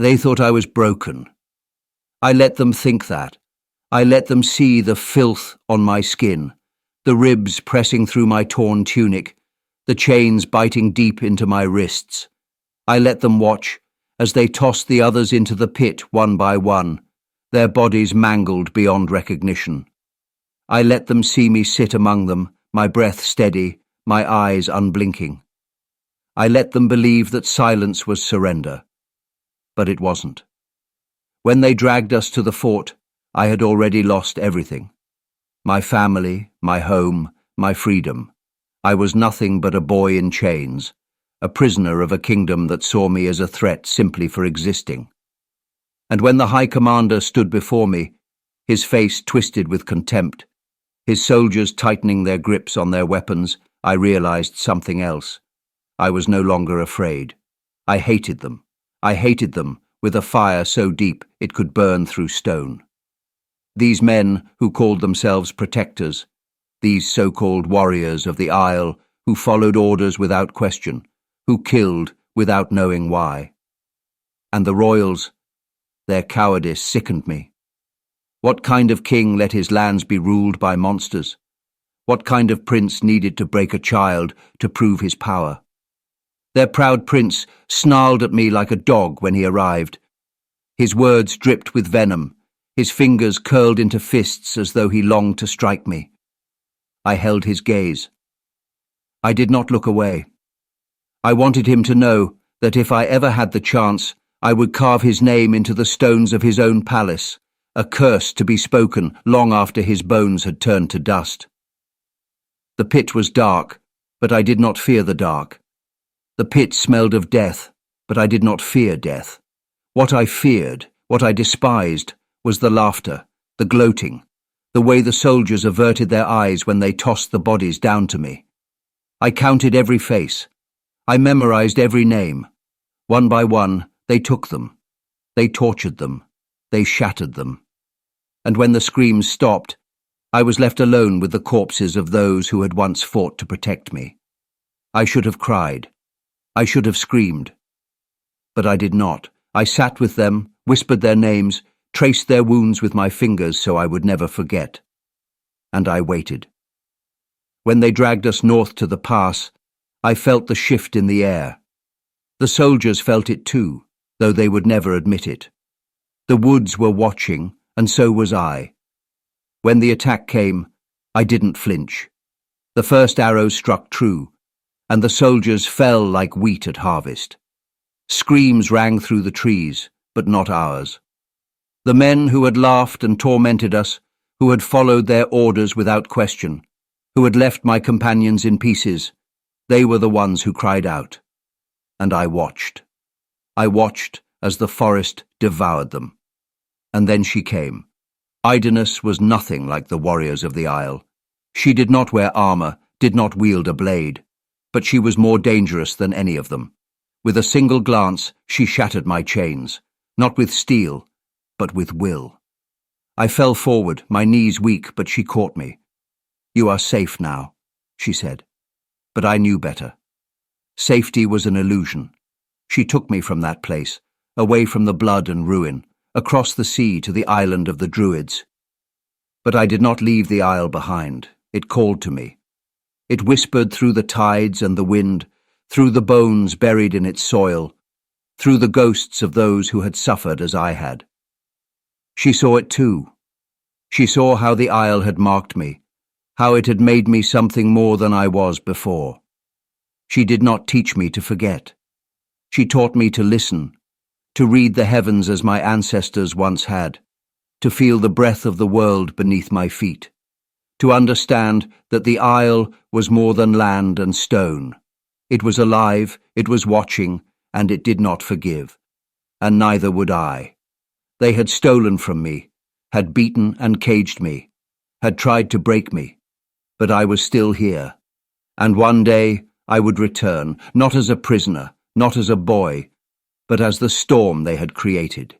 They thought I was broken. I let them think that. I let them see the filth on my skin, the ribs pressing through my torn tunic, the chains biting deep into my wrists. I let them watch as they tossed the others into the pit one by one, their bodies mangled beyond recognition. I let them see me sit among them, my breath steady, my eyes unblinking. I let them believe that silence was surrender. But it wasn't. When they dragged us to the fort, I had already lost everything. My family, my home, my freedom. I was nothing but a boy in chains, a prisoner of a kingdom that saw me as a threat simply for existing. And when the High Commander stood before me, his face twisted with contempt, his soldiers tightening their grips on their weapons, I realized something else. I was no longer afraid. I hated them. I hated them with a fire so deep it could burn through stone. These men who called themselves protectors, these so-called warriors of the Isle who followed orders without question, who killed without knowing why. And the royals, their cowardice sickened me. What kind of king let his lands be ruled by monsters? What kind of prince needed to break a child to prove his power? Their proud prince snarled at me like a dog when he arrived. His words dripped with venom, his fingers curled into fists as though he longed to strike me. I held his gaze. I did not look away. I wanted him to know that if I ever had the chance, I would carve his name into the stones of his own palace, a curse to be spoken long after his bones had turned to dust. The pit was dark, but I did not fear the dark. The pit smelled of death, but I did not fear death. What I feared, what I despised, was the laughter, the gloating, the way the soldiers averted their eyes when they tossed the bodies down to me. I counted every face. I memorized every name. One by one, they took them. They tortured them. They shattered them. And when the screams stopped, I was left alone with the corpses of those who had once fought to protect me. I should have cried. I should have screamed. But I did not. I sat with them, whispered their names, traced their wounds with my fingers so I would never forget. And I waited. When they dragged us north to the pass, I felt the shift in the air. The soldiers felt it too, though they would never admit it. The woods were watching, and so was I. When the attack came, I didn't flinch. The first arrow struck true, and the soldiers fell like wheat at harvest. Screams rang through the trees, but not ours. The men who had laughed and tormented us, who had followed their orders without question, who had left my companions in pieces, they were the ones who cried out. And I watched. I watched as the forest devoured them. And then she came. Aios was nothing like the warriors of the Isle. She did not wear armor, did not wield a blade, but she was more dangerous than any of them. With a single glance, she shattered my chains, not with steel, but with will. I fell forward, my knees weak, but she caught me. "You are safe now," she said. But I knew better. Safety was an illusion. She took me from that place, away from the blood and ruin, across the sea to the island of the Druids. But I did not leave the isle behind. It called to me. It whispered through the tides and the wind, through the bones buried in its soil, through the ghosts of those who had suffered as I had. She saw it too. She saw how the isle had marked me, how it had made me something more than I was before. She did not teach me to forget. She taught me to listen, to read the heavens as my ancestors once had, to feel the breath of the world beneath my feet, to understand that the Isle was more than land and stone. It was alive, it was watching, and it did not forgive. And neither would I. They had stolen from me, had beaten and caged me, had tried to break me, but I was still here. And one day I would return, not as a prisoner, not as a boy, but as the storm they had created.